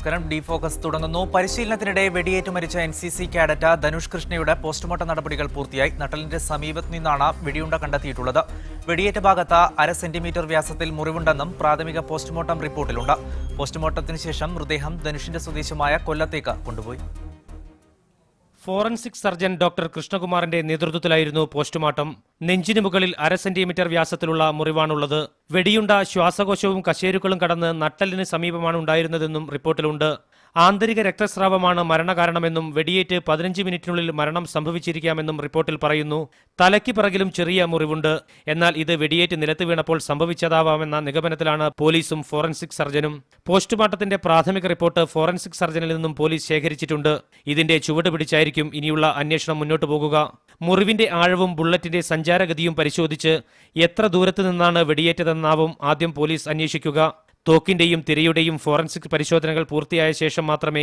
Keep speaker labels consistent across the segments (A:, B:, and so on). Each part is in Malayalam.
A: നമസ്കാരം. ഡി ഫോക്കസ് തുടങ്ങുന്നു. പരിശീലനത്തിനിടെ വെടിയേറ്റ് മരിച്ച NCC കാഡറ്റ് ധനുഷ് കൃഷ്ണയുടെ പോസ്റ്റ്മോർട്ടം നടപടികൾ പൂർത്തിയായി. നട്ടലിന്റെ സമീപത്ത് നിന്നാണ് വെടിയുണ്ട കണ്ടെത്തിയിട്ടുള്ളത്. വെടിയേറ്റ ഭാഗത്ത് 1/2 സെന്റിമീറ്റർ വ്യാസത്തിൽ മുറിവുണ്ടെന്നും പ്രാഥമിക പോസ്റ്റ്മോർട്ടം റിപ്പോർട്ടിലുണ്ട്. പോസ്റ്റ്മോർട്ടത്തിന് ശേഷം മൃതദേഹം ധനുഷിന്റെ സ്വദേശമായ കൊല്ലത്തേക്ക് കൊണ്ടുപോയി.
B: ഫോറൻസിക് സർജൻ ഡോക്ടർ കൃഷ്ണകുമാറിന്റെ നേതൃത്വത്തിലായിരുന്നു പോസ്റ്റ്മോർട്ടം. നെഞ്ചിന് മുകളിൽ 1/2 സെന്റിമീറ്റർ വ്യാസത്തിലുള്ള മുറിവാണുള്ളത്. വെടിയുണ്ട ശ്വാസകോശവും കശേരുക്കളും കടന്ന് നട്ടലിന് സമീപമാണ് ഉണ്ടായിരുന്നതെന്നും റിപ്പോർട്ടിലുണ്ട്. ആന്തരിക രക്തസ്രാവമാണ് മരണകാരണമെന്നും വെടിയേറ്റ് 15 മിനിറ്റിനുള്ളിൽ മരണം സംഭവിച്ചിരിക്കാമെന്നും റിപ്പോർട്ടിൽ പറയുന്നു. തലയ്ക്ക് പിറകിലും ചെറിയ മുറിവുണ്ട്. എന്നാൽ ഇത് വെടിയേറ്റ് നിലത്ത് വീണപ്പോൾ സംഭവിച്ചതാവാമെന്ന നിഗമനത്തിലാണ് പോലീസും ഫോറൻസിക് സർജനും. പോസ്റ്റ്മോർട്ടത്തിന്റെ പ്രാഥമിക റിപ്പോർട്ട് ഫോറൻസിക് സർജനിൽ നിന്നും പോലീസ് ശേഖരിച്ചിട്ടുണ്ട്. ഇതിന്റെ ചുവട് പിടിച്ചായിരിക്കും ഇനിയുള്ള അന്വേഷണം മുന്നോട്ടു പോകുക. മുറിവിന്റെ ആഴവും ബുള്ളറ്റിന്റെ സഞ്ചാരഗതിയും പരിശോധിച്ച് എത്ര ദൂരത്തു നിന്നാണ് വെടിയേറ്റതെന്നാവും ആദ്യം പോലീസ് അന്വേഷിക്കുക. തോക്കിന്റെയും തിരയുടെയും ഫോറൻസിക് പരിശോധനകൾ പൂർത്തിയായ ശേഷം മാത്രമേ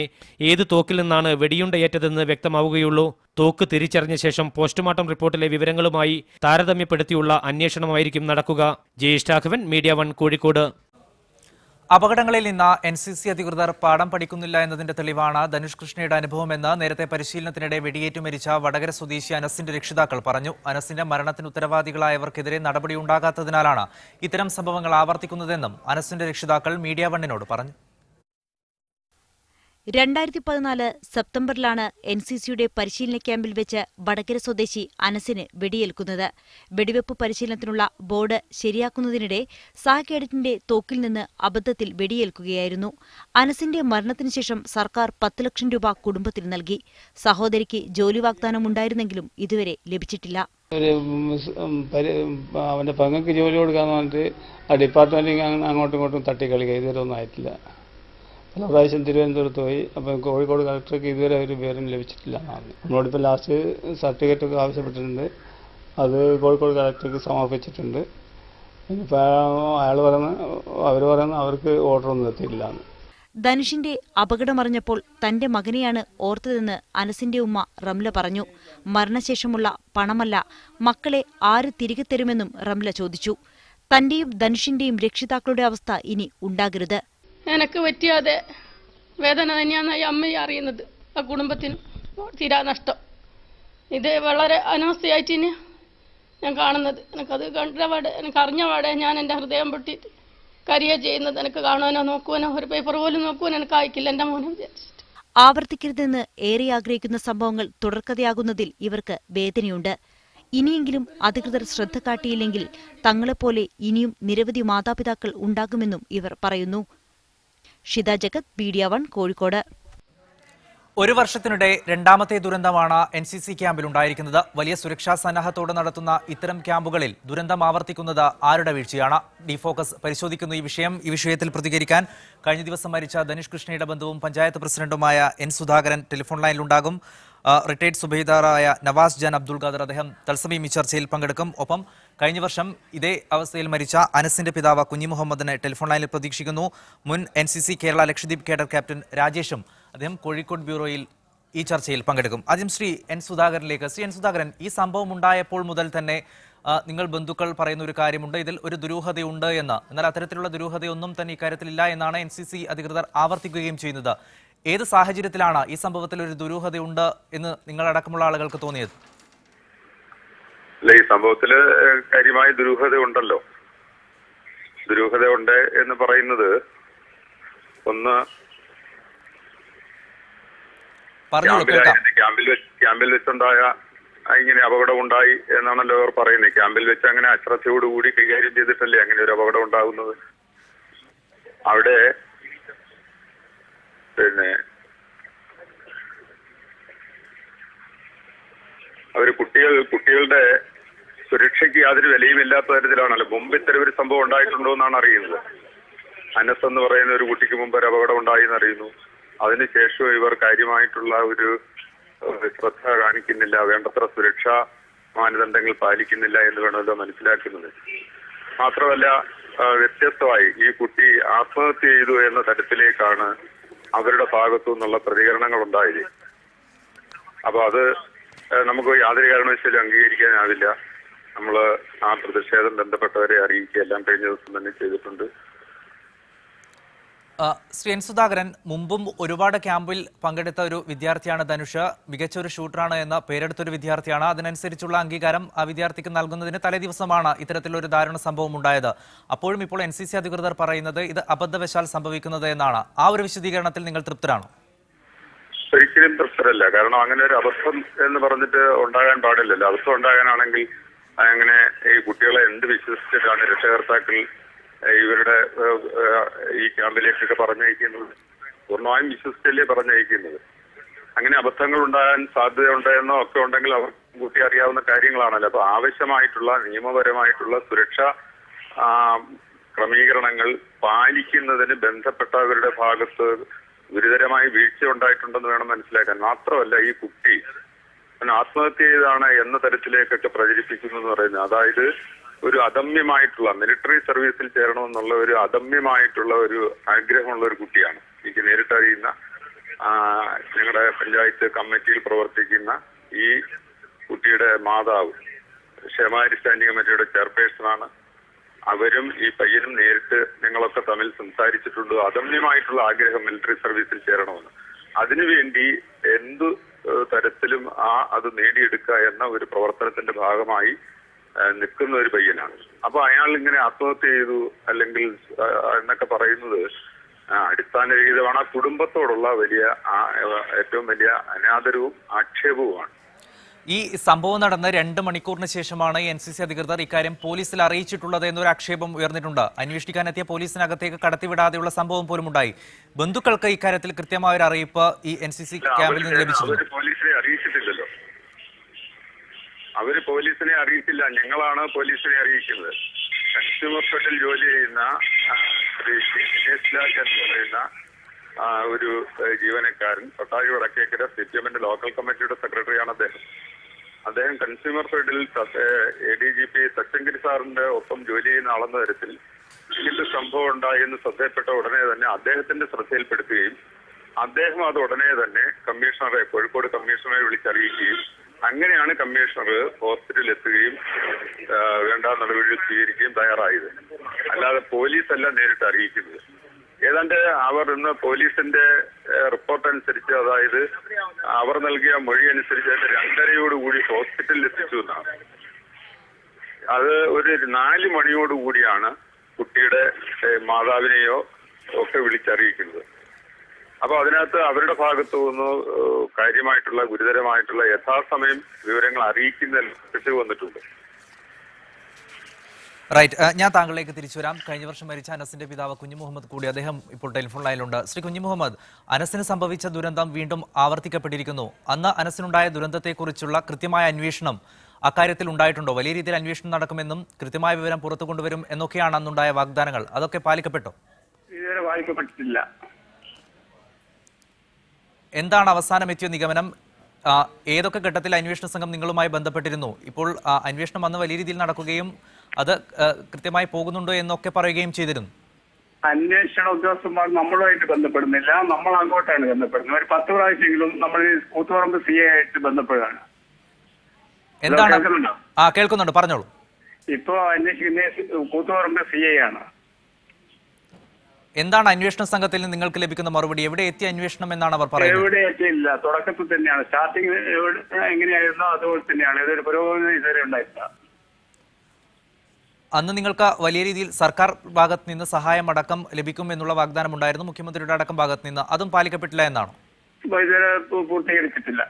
B: ഏത് തോക്കിൽ നിന്നാണ് വെടിയുണ്ടയേറ്റതെന്ന് വ്യക്തമാവുകയുള്ളൂ. തോക്ക് തിരിച്ചറിഞ്ഞ ശേഷം പോസ്റ്റ്മോർട്ടം റിപ്പോർട്ടിലെ വിവരങ്ങളുമായി താരതമ്യപ്പെടുത്തിയുള്ള അന്വേഷണമായിരിക്കും നടക്കുക. ജയേഷ്, മീഡിയ 1, കോഴിക്കോട്.
A: അപകടങ്ങളിൽ നിന്ന് NCC അധികൃതർ പാഠം പഠിക്കുന്നില്ല എന്നതിന്റെ തെളിവാണ് ധനുഷ് കൃഷ്ണയുടെ അനുഭവമെന്ന് നേരത്തെ പരിശീലനത്തിനിടെ വെടിയേറ്റു മരിച്ച വടകര സ്വദേശി അനസിന്റെ രക്ഷിതാക്കൾ പറഞ്ഞു. അനസിന്റെ മരണത്തിന് ഉത്തരവാദികളായവർക്കെതിരെ നടപടിയുണ്ടാകാത്തതിനാലാണ് ഇത്തരം സംഭവങ്ങൾ ആവർത്തിക്കുന്നതെന്നും അനസിന്റെ രക്ഷിതാക്കൾ മീഡിയ 1 പറഞ്ഞു.
C: 2014 സെപ്റ്റംബറിലാണ് NCCയുടെ പരിശീലന ക്യാമ്പിൽ വെച്ച് വടകര സ്വദേശി അനസിന് വെടിയേൽക്കുന്നത്. വെടിവെപ്പ് പരിശീലനത്തിനുള്ള ബോർഡ് ശരിയാക്കുന്നതിനിടെ കേഡറ്റിന്റെ തോക്കിൽ നിന്ന് അബദ്ധത്തിൽ വെടിയേൽക്കുകയായിരുന്നു. അനസിന്റെ മരണത്തിനു ശേഷം സർക്കാർ 10 ലക്ഷം രൂപ കുടുംബത്തിന് നൽകി. സഹോദരിക്ക് ജോലി വാഗ്ദാനമുണ്ടായിരുന്നെങ്കിലും ഇതുവരെ ലഭിച്ചിട്ടില്ല.
D: അവന്റെ പെങ്ങൾക്ക് ജോലി കൊടുക്കാന്ന് പറഞ്ഞിട്ട് ആ ഡിപ്പാർട്ട്മെന്റിൽ അങ്ങോട്ടും ഇങ്ങോട്ടും തട്ടിക്കളിക്കുക. ഇതുവരെ ഒന്നും ആയിട്ടില്ല. പല പ്രാവശ്യം തിരുവനന്തപുരത്ത് പോയി. അപ്പം കോഴിക്കോട് കളക്ടർക്ക് ഇതുവരെ ഒരു വിവരം ലഭിച്ചിട്ടില്ല എന്നാണ്. നമ്മളോടിപ്പോൾ ലാസ്റ്റ് സർട്ടിഫിക്കറ്റൊക്കെ ആവശ്യപ്പെട്ടിട്ടുണ്ട്. അത് കോഴിക്കോട് കളക്ടർക്ക് സമർപ്പിച്ചിട്ടുണ്ട്. ഇനിയിപ്പോൾ അവർ പറയുന്ന അവർക്ക് ഓർഡറൊന്നും എത്തിയിട്ടില്ല.
C: ധനുഷിന്റെ അപകടമറിഞ്ഞപ്പോൾ തന്റെ മകനെയാണ് ഓർത്തതെന്ന് അനസിന്റെ ഉമ്മ റംല പറഞ്ഞു. മരണശേഷമുള്ള പണമല്ല, മക്കളെ ആര് തിരികെ തരുമെന്നും റംല ചോദിച്ചു. തന്റെയും ധനുഷിന്റെയും രക്ഷിതാക്കളുടെ അവസ്ഥ ഇനി ഉണ്ടാകരുത്.
E: എനിക്ക് പറ്റിയാതെ വേദന തന്നെയാണ് ഈ അമ്മയെ അറിയുന്നത്. ആ കുടുംബത്തിന് തീരാ നഷ്ടം. ഇത് വളരെ അനാസ്ഥയായിട്ട് ഞാൻ കാണുന്നത്. എനിക്കത് കണ്ടപാടെ, എനിക്ക് അറിഞ്ഞപാടെ ഞാൻ എൻ്റെ ഹൃദയം പൊട്ടിയിട്ട് കരിയ ചെയ്യുന്നത്. എനിക്ക് കാണുവാനോ നോക്കുവാനോ ഒരു പേപ്പർ പോലും നോക്കുവാനോ എനിക്ക് അയക്കില്ല എൻ്റെ മോനെ വിചാരിച്ചിട്ട്.
C: ആവർത്തിക്കരുതെന്ന് ഏറെ ആഗ്രഹിക്കുന്ന സംഭവങ്ങൾ തുടർക്കഥയാകുന്നതിൽ ഇവർക്ക് വേദനയുണ്ട്. ഇനിയെങ്കിലും അധികൃതർ ശ്രദ്ധ കാട്ടിയില്ലെങ്കിൽ തങ്ങളെപ്പോലെ ഇനിയും നിരവധി മാതാപിതാക്കൾ ഉണ്ടാകുമെന്നും ഇവർ പറയുന്നു. ഷിത ജഗത്, മീഡിയ 1, കോഴിക്കോട്.
A: ഒരു വർഷത്തിനിടെ രണ്ടാമത്തെ ദുരന്തമാണ് NCC ക്യാമ്പിൽ ഉണ്ടായിരിക്കുന്നത്. വലിയ സുരക്ഷാ സന്നാഹത്തോടെ നടത്തുന്ന ഇത്തരം ക്യാമ്പുകളിൽ ദുരന്തം ആവർത്തിക്കുന്നത് ആരുടെ വീഴ്ചയാണ്? ഡി ഫോക്കസ് പരിശോധിക്കുന്നു ഈ വിഷയത്തിൽ പ്രതികരിക്കാൻ കഴിഞ്ഞ ദിവസം മരിച്ച ധനുഷ് കൃഷ്ണയുടെ ബന്ധുവും പഞ്ചായത്ത് പ്രസിഡന്റുമായ N സുധാകരൻ ടെലിഫോൺ ലൈനിലുണ്ടാകും. റിട്ടയർഡ് സുബൈദാറായ നവാസ് ജാൻ അബ്ദുൾ ഖാദർ അദ്ദേഹം തത്സമയം ഈ ചർച്ചയിൽ പങ്കെടുക്കും. ഒപ്പം കഴിഞ്ഞ വർഷം ഇതേ അവസ്ഥയിൽ മരിച്ച അനസിന്റെ പിതാവ് കുഞ്ഞി മുഹമ്മദിനെ ടെലിഫോൺ ലൈനിൽ പ്രതീക്ഷിക്കുന്നു. മുൻ NCC Kerala Lakshadweep cadre captain രാജേഷും അദ്ദേഹം കോഴിക്കോട് ബ്യൂറോയിൽ ഈ ചർച്ചയിൽ പങ്കെടുക്കും. ആദ്യം ശ്രീ N സുധാകരനിലേക്ക്. ശ്രീ N സുധാകരൻ, ഈ സംഭവം ഉണ്ടായപ്പോൾ മുതൽ തന്നെ നിങ്ങൾ ബന്ധുക്കൾ പറയുന്ന ഒരു കാര്യമുണ്ട്, ഇതിൽ ഒരു ദുരൂഹതയുണ്ട് എന്ന്. എന്നാൽ അത്തരത്തിലുള്ള ദുരൂഹതയൊന്നും തന്നെ ഇക്കാര്യത്തിലില്ല എന്നാണ് NCC അധികൃതർ ആവർത്തിക്കുകയും ചെയ്യുന്നത്. ഏത് സാഹചര്യത്തിലാണ് ഈ സംഭവത്തിൽ ഒരു ദുരൂഹതയുണ്ട് എന്ന് നിങ്ങളടക്കമുള്ള ആളുകൾക്ക് തോന്നിയത്?
F: അല്ല, ഈ സംഭവത്തില് കാര്യമായ ദുരൂഹത ഉണ്ടല്ലോ. ദുരൂഹത ഉണ്ട് എന്ന് പറയുന്നത് ഒന്ന് ക്യാമ്പിൽ വെച്ചുണ്ടായ ഇങ്ങനെ അപകടം ഉണ്ടായി എന്നാണല്ലോ അവർ പറയുന്നത്. ക്യാമ്പിൽ വെച്ച് അങ്ങനെ അശ്രദ്ധയോടുകൂടി കൈകാര്യം ചെയ്തിട്ടല്ലേ അങ്ങനെ ഒരു അപകടം ഉണ്ടാകുന്നത്. അവിടെ പിന്നെ അവര് കുട്ടികളുടെ സുരക്ഷയ്ക്ക് യാതൊരു വിലയുമില്ലാത്ത തരത്തിലാണല്ലോ. മുമ്പ് ഇത്തരം ഒരു സംഭവം ഉണ്ടായിട്ടുണ്ടോ എന്നാണ് അറിയുന്നത്. അനസ് എന്ന് പറയുന്ന ഒരു കുട്ടിക്ക് മുമ്പ് ഒരു അപകടം ഉണ്ടായി എന്നറിയുന്നു. അതിനുശേഷം ഇവർ കാര്യമായിട്ടുള്ള ഒരു ശ്രദ്ധ കാണിക്കുന്നില്ല, വേണ്ടത്ര സുരക്ഷാ മാനദണ്ഡങ്ങൾ പാലിക്കുന്നില്ല എന്ന് വേണമല്ലോ മനസ്സിലാക്കുന്നത്. മാത്രമല്ല, വ്യത്യസ്തമായി ഈ കുട്ടി ആത്മഹത്യ ചെയ്തു എന്ന തരത്തിലേക്കാണ് അവരുടെ ഭാഗത്തു നിന്നുള്ള പ്രതികരണങ്ങൾ ഉണ്ടായത്. അപ്പൊ അത് നമുക്ക് യാതൊരു കാരണവശാലും അംഗീകരിക്കാനാവില്ല. നമ്മൾ ആ പ്രതിഷേധം ബന്ധപ്പെട്ടവരെ അറിയിക്കുക എല്ലാം കഴിഞ്ഞ ദിവസം തന്നെ ചെയ്തിട്ടുണ്ട്.
A: ശ്രീ എൻ സുധാകരൻ, മുമ്പും ഒരുപാട് ക്യാമ്പിൽ പങ്കെടുത്ത ഒരു വിദ്യാർത്ഥിയാണ് ധനുഷ്. മികച്ച ഒരു ഷൂട്ടറാണ് എന്ന് പേരെടുത്തൊരു വിദ്യാർത്ഥിയാണ്. അതിനനുസരിച്ചുള്ള അംഗീകാരം ആ വിദ്യാർത്ഥിക്ക് നൽകുന്നതിന് തലേദിവസമാണ് ഇത്തരത്തിലൊരു ദാരുണ സംഭവം ഉണ്ടായത്. അപ്പോഴും ഇപ്പോൾ NCC അധികൃതർ പറയുന്നത് ഇത് അബദ്ധവശാൽ സംഭവിക്കുന്നത് എന്നാണ്. ആ ഒരു വിശദീകരണത്തിൽ നിങ്ങൾ തൃപ്തരാണോ?
F: ഒരിക്കലും തൃപ്തരല്ല. കാരണം അങ്ങനെ ഒരു അബദ്ധം എന്ന് പറഞ്ഞിട്ട് ഉണ്ടാകാൻ പാടില്ലല്ലോ. അബദ്ധം ഉണ്ടാകാനാണെങ്കിൽ അങ്ങനെ ഈ കുട്ടികളെ എന്ത് വിശ്വസിച്ചിട്ടാണ് രക്ഷകർത്താക്കൾ ഇവരുടെ ഈ ക്യാമ്പിലേക്കൊക്കെ പറഞ്ഞയക്കുന്നത്? പൂർണ്ണമായും വിശ്വസിച്ചല്ലേ പറഞ്ഞയക്കുന്നത്. അങ്ങനെ അബദ്ധങ്ങൾ ഉണ്ടാകാൻ സാധ്യതയുണ്ടെന്നോ ഒക്കെ ഉണ്ടെങ്കിൽ അവർ കുട്ടി അറിയാവുന്ന കാര്യങ്ങളാണല്ലോ. അപ്പൊ ആവശ്യമായിട്ടുള്ള നിയമപരമായിട്ടുള്ള സുരക്ഷാ ക്രമീകരണങ്ങൾ പാലിക്കുന്നതിന് ബന്ധപ്പെട്ടവരുടെ ഭാഗത്ത് ഗുരുതരമായി വീഴ്ച ഉണ്ടായിട്ടുണ്ടെന്ന് വേണം മനസ്സിലാക്കാൻ. മാത്രമല്ല, ഈ കുട്ടി ആത്മഹത്യ ചെയ്താണ് എന്ന തരത്തിലേക്കൊക്കെ പ്രചരിപ്പിക്കുന്നു എന്ന് പറയുന്നത്, അതായത് ഒരു അദമ്യമായിട്ടുള്ള മിലിറ്ററി സർവീസിൽ ചേരണമെന്നുള്ള ഒരു അദമ്യമായിട്ടുള്ള ഒരു ആഗ്രഹമുള്ള ഒരു കുട്ടിയാണ്. എനിക്ക് നേരിട്ടറിയുന്ന ഞങ്ങളുടെ പഞ്ചായത്ത് കമ്മിറ്റിയിൽ പ്രവർത്തിക്കുന്ന ഈ കുട്ടിയുടെ മാതാവ് ക്ഷേമാരി സ്റ്റാൻഡിംഗ് കമ്മിറ്റിയുടെ ചെയർപേഴ്സണാണ്. അവരും ഈ പയ്യനും നേരിട്ട് നിങ്ങളൊക്കെ തമ്മിൽ സംസാരിച്ചിട്ടുണ്ട്. അദമ്യമായിട്ടുള്ള ആഗ്രഹം മിലിറ്ററി സർവീസിൽ ചേരണമെന്ന്. അതിനുവേണ്ടി എന്തു തരത്തിലും അത് നേടിയെടുക്കുക എന്ന ഒരു പ്രവർത്തനത്തിന്റെ ഭാഗമായി നിൽക്കുന്ന ഒരു പയ്യനാണ്. അപ്പൊ അയാൾ ഇങ്ങനെ ആത്മഹത്യ ചെയ്തു അല്ലെങ്കിൽ എന്നൊക്കെ പറയുന്നത് അടിസ്ഥാനരഹിതമാണ്. ആ കുടുംബത്തോടുള്ള ഏറ്റവും വലിയ അനാദരവും ആക്ഷേപവുമാണ്.
A: ഈ സംഭവം നടന്ന് 2 മണിക്കൂറിന് ശേഷമാണ് NCC അധികൃതർ ഇക്കാര്യം പോലീസിൽ അറിയിച്ചിട്ടുള്ളത് എന്നൊരു ആക്ഷേപം ഉയർന്നിട്ടുണ്ട്. അന്വേഷിക്കാനെത്തിയ പോലീസിനകത്തേക്ക് കടത്തിവിടാതെയുള്ള സംഭവം പോലും ഉണ്ടായി. ബന്ധുക്കൾക്ക് ഇക്കാര്യത്തിൽ കൃത്യമായ ഒരു അറിയിപ്പ് ഈ NCC ക്യാമ്പിൽ നിന്ന് ലഭിച്ചിട്ടുണ്ട്.
F: പോലീസിനെ അറിയിച്ചിട്ടില്ലല്ലോ. അവര് പോലീസിനെ അറിയിച്ചില്ല. ഞങ്ങളാണ് പോലീസിനെ അറിയിക്കുന്നത്. കൺസ്യൂമർ ഫെഡിൽ ജോലി ചെയ്യുന്ന എന്ന് പറയുന്ന ഒരു ജീവനക്കാരൻ, കൊട്ടാരി വടക്കേക്കര CPM-ന്റെ ലോക്കൽ കമ്മിറ്റിയുടെ സെക്രട്ടറിയാണ് അദ്ദേഹം. അദ്ദേഹം കൺസ്യൂമർ ഫെഡിൽ ADGP സത്യങ്കിരി സാറിന്റെ ഒപ്പം ജോലി ചെയ്യുന്ന ആളെന്ന തരത്തിൽ ഇങ്ങനത്തെ സംഭവം ഉണ്ടായി എന്ന് ശ്രദ്ധയിൽപ്പെട്ട ഉടനെ തന്നെ അദ്ദേഹത്തിന്റെ ശ്രദ്ധയിൽപ്പെടുത്തുകയും അദ്ദേഹം അത് ഉടനെ തന്നെ കോഴിക്കോട് കമ്മീഷണറെ വിളിച്ചറിയിക്കുകയും അങ്ങനെയാണ് കമ്മീഷണർ ഹോസ്പിറ്റലിൽ എത്തുകയും വേണ്ട നടപടികൾ സ്വീകരിക്കുകയും തയ്യാറായത്. അല്ലാതെ പോലീസല്ല നേരിട്ട് അറിയിക്കുന്നത്. ഏതാണ്ട് അവർ ഇന്ന് പോലീസിന്റെ റിപ്പോർട്ട് അനുസരിച്ച്, അതായത് അവർ നൽകിയ മൊഴി അനുസരിച്ച് 2:30 ഹോസ്പിറ്റലിൽ എത്തിച്ചു എന്നാണ്. അത് ഒരു 4 മണിയോടുകൂടിയാണ് കുട്ടിയുടെ മാതാവിനെയോ ഒക്കെ വിളിച്ചറിയിക്കുന്നത്. അപ്പൊ അതിനകത്ത് അവരുടെ ഭാഗത്തു നിന്ന് കാര്യമായിട്ടുള്ള ഗുരുതരമായിട്ടുള്ള യഥാസമയം വിവരങ്ങൾ അറിയിക്കുന്നതിൽ വന്നിട്ടുണ്ട്.
A: റൈറ്റ്, ഞാൻ താങ്കളിലേക്ക് തിരിച്ചു വരാം. കഴിഞ്ഞ വർഷം മരിച്ച അനസിന്റെ പിതാവ് കുഞ്ഞു മുഹമ്മദ് കൂടി, അദ്ദേഹം ഇപ്പോൾ ടെലിഫോൺ ലൈനിലുണ്ട്. ശ്രീ കുഞ്ഞു മുഹമ്മദ്, അനസിന് സംഭവിച്ച ദുരന്തം വീണ്ടും ആവർത്തിക്കപ്പെട്ടിരിക്കുന്നു. അന്ന് അനസിനുണ്ടായ ദുരന്തത്തെക്കുറിച്ചുള്ള കൃത്യമായ അന്വേഷണം അക്കാര്യത്തിൽ ഉണ്ടായിട്ടുണ്ടോ? വലിയ രീതിയിൽ അന്വേഷണം നടക്കുമെന്നും കൃത്യമായ വിവരം പുറത്തു കൊണ്ടുവരും എന്നൊക്കെയാണ് അന്നുണ്ടായ വാഗ്ദാനങ്ങൾ. അതൊക്കെ പാലിക്കപ്പെട്ടോ?
D: ഇതുവരെ പാലിക്കപ്പെട്ടിട്ടില്ല.
A: എന്താണ് അവസാനം എത്തിയ നിഗമനം? ഏതൊക്കെ ഘട്ടത്തിൽ അന്വേഷണ സംഘം നിങ്ങളുമായി ബന്ധപ്പെട്ടിരുന്നു? ഇപ്പോൾ അന്വേഷണം അന്ന് വലിയ രീതിയിൽ നടക്കുകയും അത് കൃത്യമായി പോകുന്നുണ്ടോ എന്നൊക്കെ പറയുകയും ചെയ്തിരുന്നു.
D: അന്വേഷണ ഉദ്യോഗസ്ഥന്മാർ നമ്മളുമായിട്ട് ബന്ധപ്പെടുന്നില്ല, നമ്മൾ അങ്ങോട്ടാണ് ബന്ധപ്പെടുന്നത്. ഒരു 10 പ്രാവശ്യമെങ്കിലും നമ്മൾ കൂത്തുപറമ്പ് CA ആയിട്ട് ബന്ധപ്പെടുകയാണ്.
A: എന്താണ്? കേൾക്കുന്നുണ്ട്, പറഞ്ഞോളൂ.
D: ഇപ്പോ അന്വേഷിക്കുന്ന കൂത്തുപറമ്പ് CA ആണ്.
A: എന്താണ് അന്വേഷണ സംഘത്തിൽ നിന്ന് നിങ്ങൾക്ക് ലഭിക്കുന്ന മറുപടി? എവിടെ എത്തിയ അന്വേഷണം എന്നാണ് അവർ പറയുന്നത്?
D: എവിടെ എത്തിയില്ല, തുടക്കത്തിൽ തന്നെയാണ്. സ്റ്റാർട്ടിങ് എങ്ങനെയായിരുന്നോ അതുപോലെ തന്നെയാണ്. ഇതൊരു പുരോഗതി ഇതുവരെ ഉണ്ടായിട്ടില്ല.
A: അന്ന് നിങ്ങൾക്ക് വലിയ രീതിയിൽ സർക്കാർ ഭാഗത്ത് നിന്ന് സഹായം അടക്കം ലഭിക്കും എന്നുള്ള വാഗ്ദാനം ഉണ്ടായിരുന്നു, മുഖ്യമന്ത്രിയുടെ അടക്കം ഭാഗത്ത് നിന്ന്. അതും പാലിക്കപ്പെട്ടില്ല എന്നാണോ?
D: ഇതുവരെ പൂർത്തീകരിച്ചിട്ടില്ല.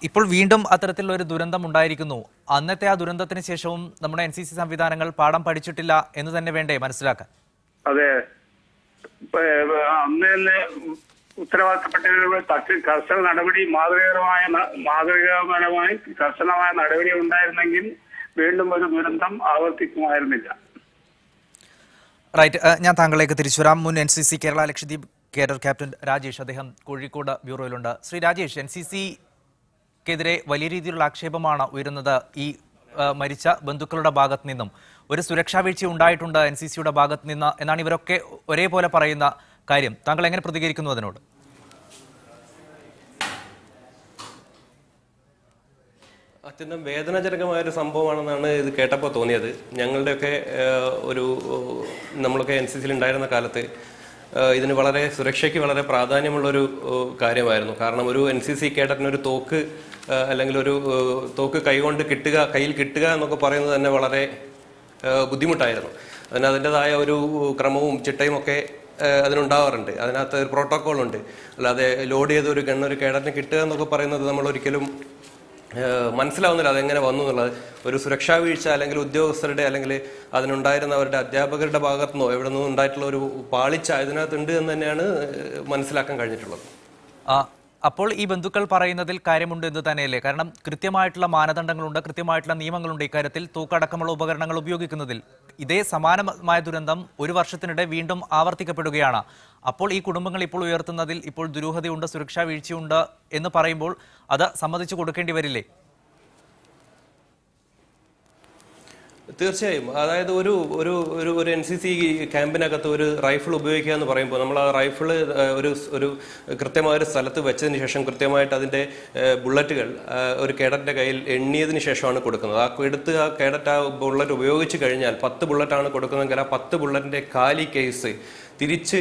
A: ഇപ്പോൾ വീണ്ടും അത്തരത്തിലുള്ള ഒരു ദുരന്തം ഉണ്ടായിരിക്കുന്നു. അന്നത്തെ ആ ദുരന്തത്തിന് ശേഷവും നമ്മുടെ NCC സംവിധാനങ്ങൾ പാഠം പഠിച്ചിട്ടില്ല എന്ന് തന്നെ വേണ്ടേ മനസ്സിലാക്കാൻ?
D: അതെ, അന്ന് തന്നെ ഉത്തരവാദിത്തപ്പെട്ടവരുടെ കർശന നടപടി മാതൃകാപരമായി കർശനമായ നടപടി ഉണ്ടായിരുന്നെങ്കിൽ വീണ്ടും ഒരു ദുരന്തം ആവർത്തിക്കുമായിരുന്നില്ല.
A: റൈറ്റ്, ഞാൻ താങ്കളിലേക്ക് തിരിച്ചു വരാം. മുൻ NCC Kerala Lakshadweep cadre captain Rajesh, അദ്ദേഹം കോഴിക്കോട് ബ്യൂറോയിലുണ്ട്. ശ്രീ രാജേഷ്, NCCക്കെതിരെ വലിയ രീതിയിലുള്ള ആക്ഷേപമാണ് ഉയരുന്നത് ഈ മരിച്ച ബന്ധുക്കളുടെ ഭാഗത്ത് നിന്നും. ഒരു സുരക്ഷാ വീഴ്ച ഉണ്ടായിട്ടുണ്ട് NCCയുടെ ഭാഗത്ത് നിന്ന് എന്നാണ് ഇവരൊക്കെ ഒരേപോലെ പറയുന്ന കാര്യം. താങ്കൾ എങ്ങനെ പ്രതികരിക്കുന്നു അതിനോട്?
G: അത്യന്തം വേദനാജനകമായൊരു സംഭവമാണെന്നാണ് ഇത് കേട്ടപ്പോൾ തോന്നിയത്. ഞങ്ങളുടെയൊക്കെ നമ്മളൊക്കെ NCC ഉണ്ടായിരുന്ന കാലത്ത് ഇതിന് വളരെ സുരക്ഷയ്ക്ക് വളരെ പ്രാധാന്യമുള്ളൊരു കാര്യമായിരുന്നു. കാരണം ഒരു NCC കേഡറ്റിനൊരു തോക്ക് അല്ലെങ്കിൽ ഒരു തോക്ക് കയ്യിൽ കിട്ടുക എന്നൊക്കെ പറയുന്നത് തന്നെ വളരെ ബുദ്ധിമുട്ടായിരുന്നു. അതിൻ്റെതായ ഒരു ക്രമവും ചിട്ടയും ഒക്കെ അതിനുണ്ടാവാറുണ്ട്. അതിനകത്ത് ഒരു പ്രോട്ടോക്കോളുണ്ട്. അല്ലാതെ ലോഡ് ചെയ്ത ഒരു ഗണ്ണൊരു കേഡറ്റിന് കിട്ടുക എന്നൊക്കെ പറയുന്നത് നമ്മളൊരിക്കലും മനസ്സിലാവുന്നില്ല അതെങ്ങനെ വന്നു എന്നുള്ളത്. ഒരു സുരക്ഷാ വീഴ്ച അല്ലെങ്കിൽ ഉദ്യോഗസ്ഥരുടെ അല്ലെങ്കിൽ അതിനുണ്ടായിരുന്നവരുടെ അധ്യാപകരുടെ ഭാഗത്തുനിന്നോ എവിടെ നിന്നും ഉണ്ടായിട്ടുള്ള ഒരു പാളിച്ച ഇതിനകത്തുണ്ട് എന്ന് തന്നെയാണ് മനസ്സിലാക്കാൻ കഴിഞ്ഞിട്ടുള്ളത്.
A: അപ്പോൾ ഈ ബന്ധുക്കൾ പറയുന്നതിൽ കാര്യമുണ്ട് എന്ന് തന്നെയല്ലേ? കാരണം കൃത്യമായിട്ടുള്ള മാനദണ്ഡങ്ങളുണ്ട്, കൃത്യമായിട്ടുള്ള നിയമങ്ങളുണ്ട് ഇക്കാര്യത്തിൽ തൂക്കടക്കമുള്ള ഉപകരണങ്ങൾ ഉപയോഗിക്കുന്നതിൽ. ഇതേ സമാനമായ ദുരന്തം ഒരു വർഷത്തിനിടെ വീണ്ടും ആവർത്തിക്കപ്പെടുകയാണ്. അപ്പോൾ ഈ കുടുംബങ്ങൾ ഇപ്പോൾ ഉയർത്തുന്നതിൽ ഇപ്പോൾ ദുരൂഹതയുണ്ട്, സുരക്ഷാ വീഴ്ചയുണ്ട് എന്ന് പറയുമ്പോൾ അത് സമ്മതിച്ചു കൊടുക്കേണ്ടി വരില്ലേ?
G: തീർച്ചയായും. അതായത് ഒരു NCC ക്യാമ്പിനകത്ത് ഒരു റൈഫിൾ ഉപയോഗിക്കുക എന്ന് പറയുമ്പോൾ നമ്മൾ ആ റൈഫിള് ഒരു കൃത്യമായൊരു സ്ഥലത്ത് വെച്ചതിന് ശേഷം കൃത്യമായിട്ട് അതിൻ്റെ ബുള്ളറ്റുകൾ ഒരു കേഡറ്റിൻ്റെ കയ്യിൽ എണ്ണിയതിന് ശേഷമാണ് കൊടുക്കുന്നത്. ആ കേഡറ്റ് ആ ബുള്ളറ്റ് ഉപയോഗിച്ച് കഴിഞ്ഞാൽ 10 ബുള്ളറ്റാണ് കൊടുക്കുന്നതെങ്കിൽ ആ 10 ബുള്ളറ്റിൻ്റെ കാലി കേസ് തിരിച്ച്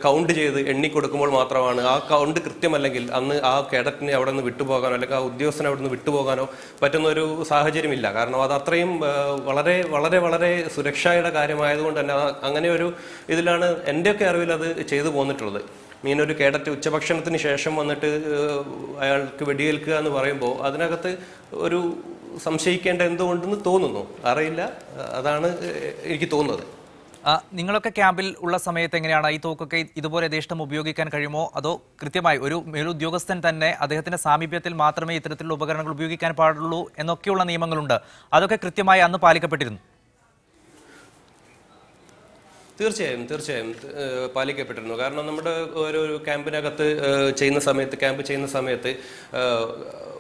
G: കൗണ്ട് ചെയ്ത് എണ്ണിക്കൊടുക്കുമ്പോൾ മാത്രമാണ് ആ കൗണ്ട് കൃത്യമല്ലെങ്കിൽ അന്ന് ആ കേഡറ്റിനെ അവിടെ നിന്ന് വിട്ടുപോകാനോ അല്ലെങ്കിൽ ആ ഉദ്യോഗസ്ഥനെ അവിടെ നിന്ന് വിട്ടുപോകാനോ പറ്റുന്ന ഒരു സാഹചര്യമില്ല. കാരണം അത് അത്രയും വളരെ വളരെ വളരെ സുരക്ഷയുടെ കാര്യമായതുകൊണ്ട് തന്നെ അങ്ങനെ ഒരു ഇതിലാണ് എൻ്റെയൊക്കെ അറിവിൽ അത് ചെയ്തു പോന്നിട്ടുള്ളത്. ഒരു കേഡറ്റ് ഉച്ചഭക്ഷണത്തിന് ശേഷം വന്നിട്ട് അയാൾക്ക് വെടിയേൽക്കുക എന്ന് പറയുമ്പോൾ അതിനകത്ത് ഒരു സംശയിക്കേണ്ട എന്തുകൊണ്ടെന്ന് തോന്നുന്നു, അറിയില്ല, അതാണ് എനിക്ക് തോന്നുന്നത്.
A: നിങ്ങളൊക്കെ ക്യാമ്പിൽ ഉള്ള സമയത്ത് എങ്ങനെയാണ് ഈ തോക്കൊക്കെ ഇതുപോലെ യഥേഷ്ടം ഉപയോഗിക്കാൻ കഴിയുമോ? അതോ കൃത്യമായി ഒരു മേലുദ്യോഗസ്ഥൻ തന്നെ അദ്ദേഹത്തിന്റെ സാമീപ്യത്തിൽ മാത്രമേ ഇത്തരത്തിലുള്ള ഉപകരണങ്ങൾ ഉപയോഗിക്കാൻ പാടുള്ളൂ എന്നൊക്കെയുള്ള നിയമങ്ങളുണ്ട്, അതൊക്കെ കൃത്യമായി അന്ന് പാലിക്കപ്പെട്ടിരുന്നു?
G: തീർച്ചയായും പാലിക്കപ്പെട്ടിരുന്നു. കാരണം നമ്മുടെ ഒരു ക്യാമ്പ് ചെയ്യുന്ന സമയത്ത്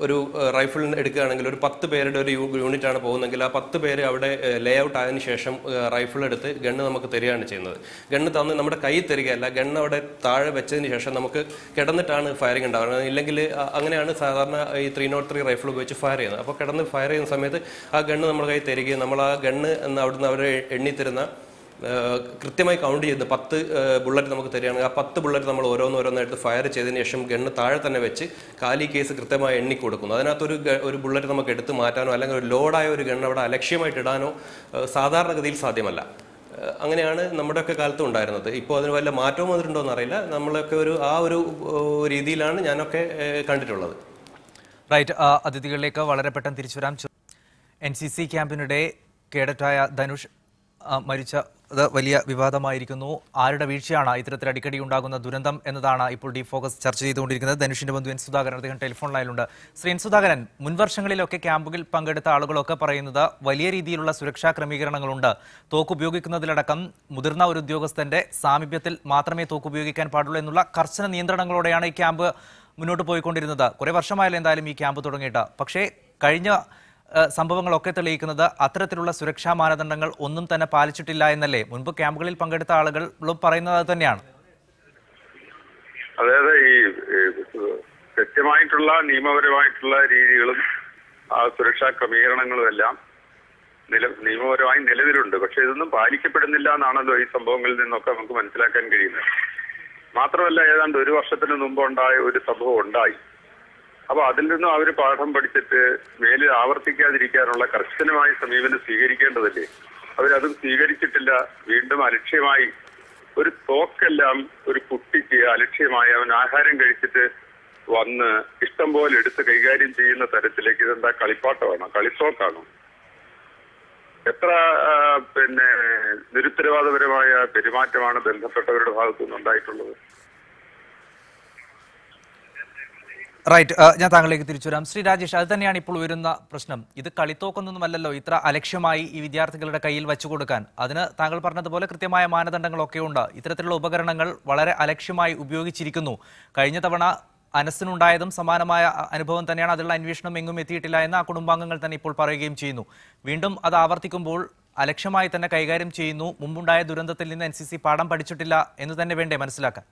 G: ഒരു റൈഫിൾ എടുക്കുകയാണെങ്കിൽ ഒരു 10 പേരുടെ ഒരു യൂണിറ്റാണ് പോകുന്നതെങ്കിൽ ആ 10 പേര് അവിടെ ലേ ഔട്ട് ആയതിനു ശേഷം റൈഫിൾ എടുത്ത് ഗണ്ണ് നമുക്ക് തരികയാണ് ചെയ്യുന്നത്. ഗണ്ണ് തന്ന് നമ്മുടെ കൈ തരികയല്ല, ഗണ്ണ് അവിടെ താഴെ വെച്ചതിന് ശേഷം നമുക്ക് കിടന്നിട്ടാണ് ഫയറിംഗ് ഉണ്ടാവുന്നത്. ഇല്ലെങ്കിൽ അങ്ങനെയാണ് സാധാരണ ഈ 303 റൈഫിൾ ഉപയോഗിച്ച് ഫയർ ചെയ്യുന്നത്. അപ്പോൾ കിടന്ന് ഫയർ ചെയ്യുന്ന സമയത്ത് ആ ഗണ്ണ് നമ്മുടെ കൈ തരികയും നമ്മൾ ആ ഗണ്ണ് അവിടുന്ന് അവർ എണ്ണിത്തരുന്ന കൃത്യമായി കൗണ്ട് ചെയ്ത് 10 ബുള്ളറ്റ് നമുക്ക് തരികയാണെങ്കിൽ ആ 10 ബുള്ളറ്റ് നമ്മൾ ഓരോന്നായിട്ട് ഫയർ ചെയ്തതിന് ശേഷം ഗണ്ണ് താഴെ തന്നെ വെച്ച് കാലി കേസ് കൃത്യമായി എണ്ണി കൊടുക്കുന്നു. അതിനകത്ത് ഒരു ബുള്ളറ്റ് നമുക്ക് എടുത്ത് മാറ്റാനോ അല്ലെങ്കിൽ ഒരു ലോഡായ ഒരു ഗണ്ണ് അവിടെ അലക്ഷ്യമായിട്ട് ഇടാനോ സാധാരണഗതിയിൽ സാധ്യമല്ല. അങ്ങനെയാണ് നമ്മുടെയൊക്കെ കാലത്തും ഉണ്ടായിരുന്നത്. ഇപ്പോൾ അതിന് വല്ല മാറ്റവും വന്നിട്ടുണ്ടോ എന്നറിയില്ല. നമ്മളൊക്കെ ആ ഒരു രീതിയിലാണ് ഞാനൊക്കെ കണ്ടിട്ടുള്ളത്.
A: റൈറ്റ്. അതിഥികളിലേക്ക് വളരെ പെട്ടെന്ന് തിരിച്ചു വരാം. NCC ക്യാമ്പിനിടെ കേഡറ്റായ ധനുഷ് മരിച്ചത് വലിയ വിവാദമായിരിക്കുന്നു. ആരുടെ വീഴ്ചയാണ് ഇത്തരത്തിൽ അടിക്കടി ഉണ്ടാകുന്ന ദുരന്തം എന്നതാണ് ഇപ്പോൾ ഫോക്കസ് ചർച്ച ചെയ്തുകൊണ്ടിരിക്കുന്നത്. ധനുഷിന്റെ ബന്ധു എൻ സുധാകരൻ അദ്ദേഹം ടെലിഫോൺ ലൈനിലുണ്ട്. ശ്രീ എൻ സുധാകരൻ, മുൻവർഷങ്ങളിലൊക്കെ ക്യാമ്പുകളിൽ പങ്കെടുത്ത ആളുകളൊക്കെ പറയുന്നത് വലിയ രീതിയിലുള്ള സുരക്ഷാ ക്രമീകരണങ്ങളുണ്ട്. തോക്ക് ഉപയോഗിക്കുന്നതിലടക്കം മുതിർന്ന ഒരു ഉദ്യോഗസ്ഥന്റെ സാമീപ്യത്തിൽ മാത്രമേ തോക്ക് ഉപയോഗിക്കാൻ പാടുള്ളൂ എന്നുള്ള കർശന നിയന്ത്രണങ്ങളോടെയാണ് ഈ ക്യാമ്പ് മുന്നോട്ട് പോയിക്കൊണ്ടിരുന്നത്. കുറേ വർഷമായാലും എന്തായാലും ഈ ക്യാമ്പ് തുടങ്ങിയിട്ട്. പക്ഷേ കഴിഞ്ഞ സംഭവങ്ങളൊക്കെ തെളിയിക്കുന്നത് അത്തരത്തിലുള്ള സുരക്ഷാ മാനദണ്ഡങ്ങൾ ഒന്നും തന്നെ പാലിച്ചിട്ടില്ല എന്നല്ലേ? മുൻപ് ക്യാമ്പുകളിൽ പങ്കെടുത്ത ആളുകൾ പറയുന്നത് അത് തന്നെയാണ്.
F: അതായത് ഈ കൃത്യമായിട്ടുള്ള നിയമപരമായിട്ടുള്ള രീതികളും ആ സുരക്ഷാ ക്രമീകരണങ്ങളും എല്ലാം നിയമപരമായി നിലവിലുണ്ട്. പക്ഷെ ഇതൊന്നും പാലിക്കപ്പെടുന്നില്ല എന്നാണല്ലോ ഈ സംഭവങ്ങളിൽ നിന്നൊക്കെ നമുക്ക് മനസ്സിലാക്കാൻ കഴിയുന്നത്. മാത്രമല്ല, ഏതാണ്ട് 1 വർഷത്തിന് മുമ്പ് ഉണ്ടായ ഒരു സംഭവം ഉണ്ടായി. അപ്പൊ അതിൽ നിന്നും അവർ പാഠം പഠിച്ചിട്ട് മേലിൽ ആവർത്തിക്കാതിരിക്കാനുള്ള കർശനമായ സമീപനം സ്വീകരിക്കേണ്ടതല്ലേ? അവരതും സ്വീകരിച്ചിട്ടില്ല. വീണ്ടും അലക്ഷ്യമായി ഒരു തോക്കെല്ലാം ഒരു കുട്ടിക്ക് അലക്ഷ്യമായി അവൻ ആഹാരം കഴിച്ചിട്ട് വന്ന് ഇഷ്ടം പോലെ എടുത്ത് കൈകാര്യം ചെയ്യുന്ന തരത്തിലേക്ക് ഇതെന്താ കളിപ്പാട്ടമാണോ, കളിത്തോക്കാണോ? എത്ര നിരുത്തരവാദപരമായ പെരുമാറ്റമാണ് ബന്ധപ്പെട്ടവരുടെ ഭാഗത്തുനിന്ന് ഉണ്ടായിട്ടുള്ളത്.
A: റൈറ്റ്. ഞാൻ താങ്കളിലേക്ക് തിരിച്ചു വരാം. ശ്രീ രാജേഷ്, അത് തന്നെയാണ് ഇപ്പോൾ ഉയരുന്ന പ്രശ്നം. ഇത് കളിത്തോക്കൊന്നുമല്ലല്ലോ ഇത്ര അലക്ഷ്യമായി ഈ വിദ്യാർത്ഥികളുടെ കയ്യിൽ വെച്ചു കൊടുക്കാൻ. അതിന് താങ്കൾ പറഞ്ഞതുപോലെ കൃത്യമായ മാനദണ്ഡങ്ങളൊക്കെ ഉണ്ട്. ഇത്തരത്തിലുള്ള ഉപകരണങ്ങൾ വളരെ അലക്ഷ്യമായി ഉപയോഗിച്ചിരിക്കുന്നു. കഴിഞ്ഞ തവണ അനസിനുണ്ടായതും സമാനമായ അനുഭവം തന്നെയാണ്. അതിലുള്ള അന്വേഷണം എങ്ങും എത്തിയിട്ടില്ല എന്ന് ആ കുടുംബാംഗങ്ങൾ തന്നെ ഇപ്പോൾ പറയുകയും ചെയ്യുന്നു. വീണ്ടും അത് ആവർത്തിക്കുമ്പോൾ അലക്ഷ്യമായി തന്നെ കൈകാര്യം ചെയ്യുന്നു. മുമ്പുണ്ടായ ദുരന്തത്തിൽ നിന്ന് NCC പാഠം പഠിച്ചിട്ടില്ല എന്ന് തന്നെ വേണ്ടേ മനസ്സിലാക്കാൻ?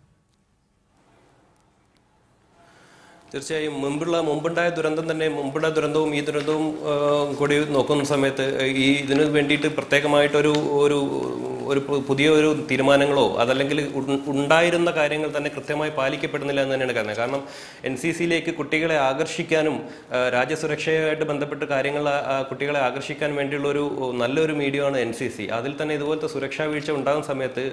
G: തീർച്ചയായും മുമ്പുണ്ടായ ദുരന്തവും ഈ ദുരന്തവും കൂടി നോക്കുന്ന സമയത്ത് ഇതിന് വേണ്ടിയിട്ട് പ്രത്യേകമായിട്ടൊരു പുതിയ തീരുമാനങ്ങളോ അതല്ലെങ്കിൽ ഉണ്ടായിരുന്ന കാര്യങ്ങൾ തന്നെ കൃത്യമായി പാലിക്കപ്പെടുന്നില്ല എന്ന് തന്നെയാണ് കാരണം. കാരണം NCCയിലേക്ക് കുട്ടികളെ ആകർഷിക്കാനും രാജ്യസുരക്ഷയുമായിട്ട് ബന്ധപ്പെട്ട് കാര്യങ്ങൾ കുട്ടികളെ ആകർഷിക്കാൻ വേണ്ടിയുള്ള നല്ലൊരു മീഡിയമാണ് NCC. അതിൽ തന്നെ ഇതുപോലത്തെ സുരക്ഷാ വീഴ്ച ഉണ്ടാകുന്ന സമയത്ത്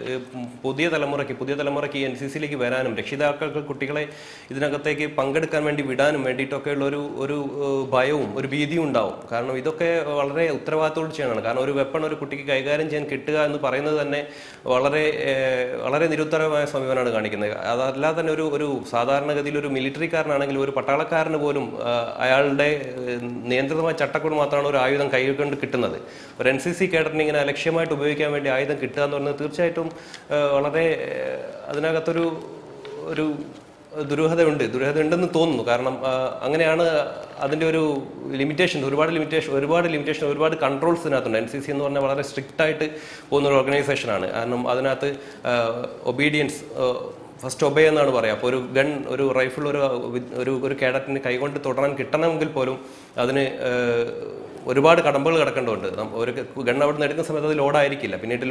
G: പുതിയ തലമുറയ്ക്ക് NCCയിലേക്ക് വരാനും രക്ഷിതാക്കൾക്ക് കുട്ടികളെ ഇതിനകത്തേക്ക് പങ്കെടുക്കാൻ വേണ്ടി വിടാനും വേണ്ടിയിട്ടൊക്കെയുള്ള ഒരു ഭയവും ഒരു ഭീതിയും ഉണ്ടാവും. കാരണം ഇതൊക്കെ വളരെ ഉത്തരവാദിത്തോട് ചെയ്യണം. കാരണം ഒരു വെപ്പൺ ഒരു കുട്ടിക്ക് കൈകാര്യം ചെയ്യാൻ കിട്ടുക എന്ന് പറയുന്നത് തന്നെ വളരെ നിരുത്തരമായ സമീപനമാണ് കാണിക്കുന്നത്. അതല്ലാതെ തന്നെ ഒരു സാധാരണഗതിയിൽ ഒരു മിലിറ്ററിക്കാരനാണെങ്കിൽ ഒരു പട്ടാളക്കാരന് പോലും അയാളുടെ നിയന്ത്രിതമായ ചട്ടക്കൂട് മാത്രമാണ് ഒരു ആയുധം കൈകൊണ്ട് കിട്ടുന്നത്. ഒരു NCC കേഡറിന് ഇങ്ങനെ ലക്ഷ്യമായിട്ട് ഉപയോഗിക്കാൻ വേണ്ടി ആയുധം കിട്ടുക എന്ന് പറയുന്നത് തീർച്ചയായിട്ടും വളരെ അതിനകത്തൊരു ദുരൂഹതയുണ്ടെന്ന് തോന്നുന്നു. കാരണം അങ്ങനെയാണ് അതിൻ്റെ ഒരു ഒരുപാട് കൺട്രോൾസ് ഇതിനകത്തുണ്ട്. NCC എന്ന് പറഞ്ഞാൽ വളരെ സ്ട്രിക്റ്റ് ആയിട്ട് പോകുന്ന ഒരു ഓർഗനൈസേഷനാണ്. കാരണം അതിനകത്ത് ഒബീഡിയൻസ് ഫസ്റ്റ് ഒബേ എന്നാണ് പറയുക. അപ്പോൾ ഒരു റൈഫിൾ ഒരു കേഡറ്റിന് കൈകൊണ്ട് തുടരാൻ കിട്ടണമെങ്കിൽ പോലും അതിന് ഒരുപാട് കടമ്പകൾ കിടക്കേണ്ടതുണ്ട്. ഒരു ഗൺ അവിടെ നിന്ന് എടുക്കുന്ന സമയത്ത് അത് ലോഡായിരിക്കില്ല. പിന്നീട്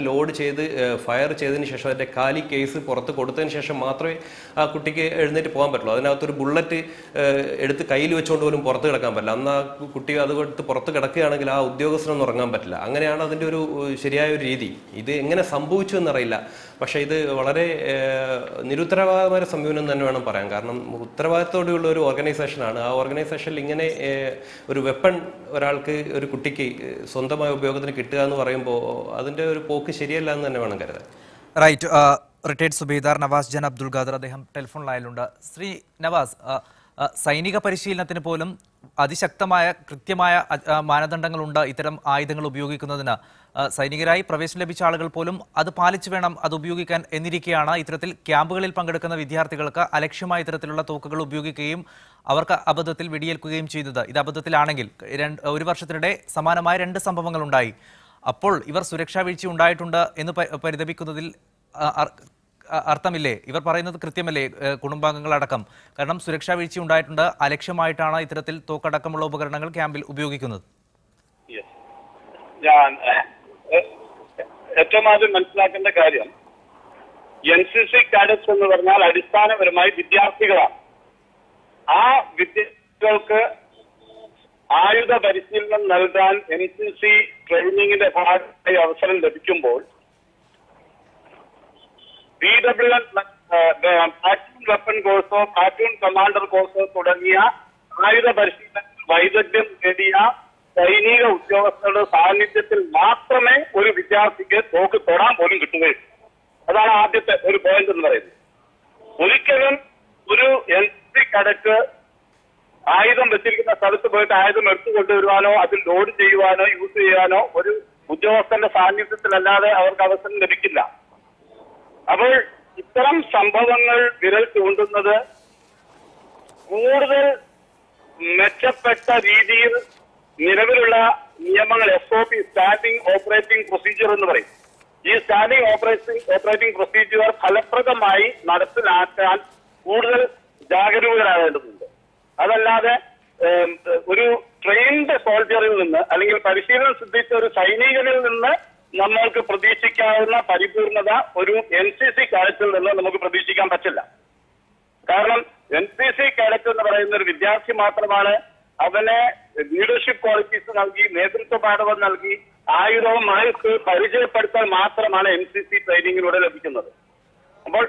G: ലോഡ് ചെയ്ത് ഫയർ ചെയ്തതിന് ശേഷം അതിൻ്റെ കാലി കേസ് പുറത്ത് കൊടുത്തതിന് ശേഷം മാത്രമേ ആ കുട്ടിക്ക് എഴുന്നേറ്റ് പോകാൻ പറ്റുള്ളൂ. അതിനകത്തൊരു ബുള്ളറ്റ് എടുത്ത് കയ്യിൽ വെച്ചുകൊണ്ട് പോലും പുറത്ത് കിടക്കാൻ പറ്റില്ല. അന്ന് ആ കുട്ടി അത് കൊടുത്ത് പുറത്ത് കിടക്കുകയാണെങ്കിൽ ആ ഉദ്യോഗസ്ഥനൊന്നും ഉറങ്ങാൻ പറ്റില്ല. അങ്ങനെയാണ് അതിൻ്റെ ഒരു ശരിയായ ഒരു രീതി. ഇത് എങ്ങനെ സംഭവിച്ചു എന്നറിയില്ല. പക്ഷേ ഇത് വളരെ നിരുത്തരവാദമായ സമീപനം തന്നെ വേണം പറയാൻ. കാരണം ഉത്തരവാദിത്തോടെയുള്ള ഒരു ഓർഗനൈസേഷനാണ്. ആ ഓർഗനൈസേഷനിൽ ഇങ്ങനെ ഒരു വെപ്പൺ ഒരാൾക്ക് ഒരു കുട്ടിക്ക് സ്വന്തമായ ഉപയോഗത്തിന് കിട്ടുക എന്ന് പറയുമ്പോൾ അതിൻ്റെ ഒരു പോക്ക് ശരിയല്ല എന്ന് തന്നെ വേണം കരുതാൻ.
A: റൈറ്റ്. റിട്ടയർഡ് സുബേദാർ നവാസ് ജാൻ അബ്ദുൽ ഖാദർ അദ്ദേഹം ടെലിഫോൺ ലൈനിലുണ്ട്. ശ്രീ നവാസ്, സൈനിക പരിശീലനത്തിന് പോലും അതിശക്തമായ കൃത്യമായ മാനദണ്ഡങ്ങളുണ്ട് ഇത്തരം ആയുധങ്ങൾ ഉപയോഗിക്കുന്നതിന്. സൈനികരായി പ്രവേശനം ലഭിച്ച ആളുകൾ പോലും അത് പാലിച്ചു വേണം അത് ഉപയോഗിക്കാൻ എന്നിരിക്കെയാണ് ഇത്തരത്തിൽ ക്യാമ്പുകളിൽ പങ്കെടുക്കുന്ന വിദ്യാർത്ഥികൾക്ക് അലക്ഷ്യമായ ഇത്തരത്തിലുള്ള തോക്കുകൾ ഉപയോഗിക്കുകയും അവർക്ക് അബദ്ധത്തിൽ വെടിയേൽക്കുകയും ചെയ്തത്. ഇത് അബദ്ധത്തിലാണെങ്കിൽ ഒരു വർഷത്തിനിടെ സമാനമായ 2 സംഭവങ്ങൾ ഉണ്ടായി. അപ്പോൾ ഇവർ സുരക്ഷാ വീഴ്ച ഉണ്ടായിട്ടുണ്ട് എന്ന് പരിതപിക്കുന്നതിൽ അർത്ഥമില്ലേ? ഇവർ പറയുന്നത് കൃത്യമല്ലേ കുടുംബാംഗങ്ങളടക്കം? കാരണം സുരക്ഷാ വീഴ്ച ഉണ്ടായിട്ടുണ്ട്, അലക്ഷ്യമായിട്ടാണ് ഇത്തരത്തിൽ തോക്കടക്കമുള്ള ഉപകരണങ്ങൾ ക്യാമ്പിൽ ഉപയോഗിക്കുന്നത്.
H: ഞാൻ ഏറ്റവും ആദ്യം മനസ്സിലാക്കേണ്ട കാര്യം, NCC കാഡറ്റ്സ് എന്ന് പറഞ്ഞാൽ അടിസ്ഥാനപരമായി വിദ്യാർത്ഥികളാണ്. ആ വിദ്യാർത്ഥികൾക്ക് ആയുധ പരിശീലനം നൽകാൻ NCC ട്രെയിനിങ്ങിന്റെ ഭാഗമായി അവസരം ലഭിക്കുമ്പോൾ PWN പ്ലാറ്റൂൺ വെപ്പൺ കോഴ്സോ പ്ലാറ്റൂൺ കമാൻഡർ കോഴ്സോ തുടങ്ങിയ ആയുധ പരിശീലനത്തിൽ വൈദഗ്ധ്യം നേടിയ സൈനിക ഉദ്യോഗസ്ഥരുടെ സാന്നിധ്യത്തിൽ മാത്രമേ ഒരു വിദ്യാർത്ഥിക്ക് തോക്ക് തൊടാൻ പോലും കിട്ടുകയുള്ളൂ. അതാണ് ആദ്യത്തെ ഒരു പോയിന്റ് എന്ന് പറയുന്നത്. ഒരിക്കലും ഒരു NCC കാഡറ്റ് ആയുധം വെച്ചിരിക്കുന്ന സ്ഥലത്ത് പോയിട്ട് ആയുധം എടുത്തു കൊണ്ടുവരുവാനോ അതിൽ ലോഡ് ചെയ്യുവാനോ യൂസ് ചെയ്യാനോ ഒരു ഉദ്യോഗസ്ഥന്റെ സാന്നിധ്യത്തിലല്ലാതെ അവർക്ക് അവസരം ലഭിക്കില്ല. അപ്പോൾ ഇത്തരം സംഭവങ്ങൾ വിരൽ ചൂണ്ടുന്നത് കൂടുതൽ മെച്ചപ്പെട്ട രീതിയിൽ നിലവിലുള്ള നിയമങ്ങൾ SOP സ്റ്റാൻഡിംഗ് ഓപ്പറേറ്റിംഗ് പ്രൊസീജിയർ എന്ന് പറയും. ഈ സ്റ്റാൻഡിംഗ് ഓപ്പറേറ്റിംഗ് പ്രൊസീജിയർ ഫലപ്രദമായി നടപ്പിലാക്കാൻ കൂടുതൽ ജാഗരൂകരാകേണ്ടതുണ്ട്. അതല്ലാതെ ഒരു ട്രെയിൻഡ് സോൾജറിൽ നിന്ന് അല്ലെങ്കിൽ പരിശീലനം സിദ്ധിച്ച ഒരു സൈനികനിൽ നിന്ന് നമ്മൾക്ക് പ്രതീക്ഷിക്കാവുന്ന പരിപൂർണത ഒരു NCC കാഡറ്റിൽ നിന്ന് നമുക്ക് പ്രതീക്ഷിക്കാൻ പറ്റില്ല. കാരണം NCC കാഡറ്റ് എന്ന് പറയുന്ന ഒരു വിദ്യാർത്ഥി മാത്രമാണ്. അവനെ ലീഡർഷിപ്പ് ക്വാളിറ്റീസ് നൽകി, നേതൃത്വ പാഠവും നൽകി, ആയുധവും ആയുസ് പരിചയപ്പെടുത്താൻ മാത്രമാണ് NCC ട്രെയിനിങ്ങിലൂടെ ലഭിക്കുന്നത്. അപ്പോൾ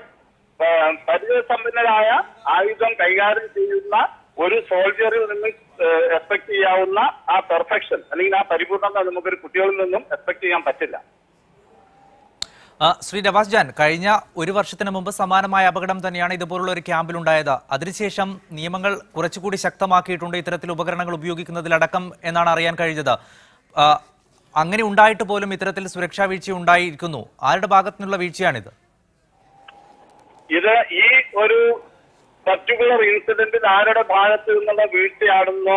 H: പരിചയസമ്പന്നരായ ആയുധം കൈകാര്യം ചെയ്യുന്ന ഒരു സോൾജറിൽ നിന്നും എക്സ്പെക്ട് ചെയ്യാവുന്ന ആ പെർഫെക്ഷൻ അല്ലെങ്കിൽ ആ പരിപൂർണത നമുക്കൊരു കുട്ടികളിൽ നിന്നും എക്സ്പെക്ട് ചെയ്യാൻ പറ്റില്ല.
A: ശ്രീ നവാസ് ജാൻ, കഴിഞ്ഞ ഒരു വർഷത്തിന് മുമ്പ് സമാനമായ അപകടം തന്നെയാണ് ഇതുപോലുള്ള ഒരു ക്യാമ്പിലുണ്ടായത്. അതിനുശേഷം നിയമങ്ങൾ കുറച്ചുകൂടി ശക്തമാക്കിയിട്ടുണ്ട് ഇത്തരത്തിൽ ഉപകരണങ്ങൾ ഉപയോഗിക്കുന്നതിലടക്കം എന്നാണ് അറിയാൻ കഴിഞ്ഞത്. അങ്ങനെ ഉണ്ടായിട്ട് പോലും ഇത്തരത്തിൽ സുരക്ഷാ വീഴ്ച ഉണ്ടായിരിക്കുന്നു. ആരുടെ ഭാഗത്തു നിന്നുള്ള വീഴ്ചയാണിത്?
H: ഇത് ഈ ഒരു പർട്ടിക്കുലർ ഇൻസിഡന്റിൽ ആരുടെ ഭാഗത്ത് നിന്നുള്ള വീഴ്ചയാണെന്നോ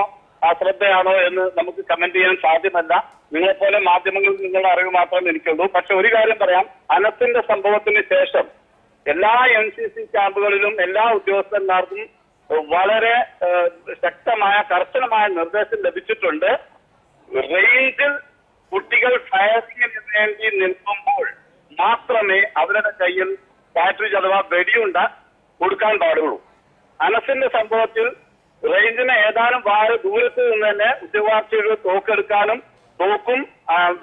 H: അശ്രദ്ധയാണോ എന്ന് നമുക്ക് കമന്റ് ചെയ്യാൻ സാധ്യമല്ല. നിങ്ങളെപ്പോലെ മാധ്യമങ്ങളിൽ നിന്നുള്ള അറിവ് മാത്രമേ എനിക്കുള്ളൂ. പക്ഷെ ഒരു കാര്യം പറയാം, അനസിന്റെ സംഭവത്തിന് ശേഷം എല്ലാ NCC ക്യാമ്പുകളിലും എല്ലാ ഉദ്യോഗസ്ഥന്മാർക്കും വളരെ ശക്തമായ കർശനമായ നിർദ്ദേശം ലഭിച്ചിട്ടുണ്ട്. റേഞ്ചിൽ കുട്ടികൾ ഫയറിംഗിന് വേണ്ടി നിൽക്കുമ്പോൾ മാത്രമേ അവരുടെ കയ്യിൽ കാട്രിഡ്ജ് അഥവാ വെടിയുണ്ട കൊടുക്കാൻ പാടുള്ളൂ. അനസിന്റെ സംഭവത്തിൽ റേഞ്ചിന് ഏതാനും വാര ദൂരത്ത് നിന്ന് തന്നെ ഉദ്യോഗാർത്ഥികൾ തോക്കെടുക്കാനും തോക്കും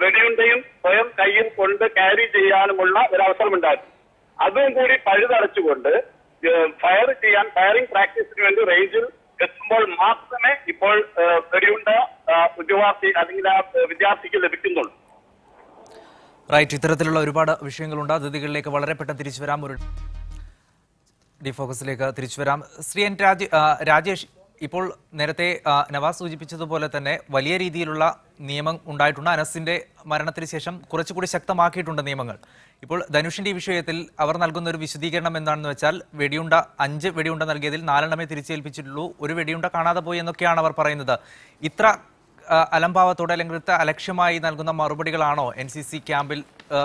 H: വെടിയുണ്ടയും സ്വയം കയ്യിൽ കൊണ്ട് ക്യാരി ചെയ്യാനുമുള്ള ഒരവസരമുണ്ടായിരുന്നു. അതും കൂടി പഴുതടച്ചുകൊണ്ട് ഫയറിംഗ് പ്രാക്ടീസിന് വേണ്ടി റേഞ്ചിൽ എത്തുമ്പോൾ മാത്രമേ ഇപ്പോൾ വെടിയുണ്ട ഉദ്യോഗാർത്ഥി അല്ലെങ്കിൽ ആ വിദ്യാർത്ഥിക്ക് ലഭിക്കുന്നുള്ളൂ.
A: റൈറ്റ്, ഇത്തരത്തിലുള്ള ഒരുപാട് വിഷയങ്ങളുണ്ട്. അതിഥികളിലേക്ക് വളരെ പെട്ടെന്ന് തിരിച്ചു വരാം. ഒരു ഡിഫോക്കസിലേക്ക് തിരിച്ചു വരാം. ശ്രീ എൻ രാജേഷ്, ഇപ്പോൾ നേരത്തെ നവാസ് സൂചിപ്പിച്ചതുപോലെ തന്നെ വലിയ രീതിയിലുള്ള നിയമം ഉണ്ടായിട്ടുണ്ട്. അനസിന്റെ മരണത്തിന് ശേഷം കുറച്ചുകൂടി ശക്തമാക്കിയിട്ടുണ്ട് നിയമങ്ങൾ. ഇപ്പോൾ ധനുഷിന്റെ ഈ വിഷയത്തിൽ അവർ നൽകുന്ന ഒരു വിശദീകരണം എന്താണെന്ന് വെച്ചാൽ 5 വെടിയുണ്ട നൽകിയതിൽ 4 തിരിച്ചേൽപ്പിച്ചിട്ടുള്ളൂ, 1 വെടിയുണ്ട കാണാതെ പോയി എന്നൊക്കെയാണ് അവർ പറയുന്നത്. ഇത്ര അലംഭാവത്തോടെ അല്ലെങ്കിൽ ഇത്ര അലക്ഷ്യമായി നൽകുന്ന മറുപടികളാണോ NCC ക്യാമ്പിൽ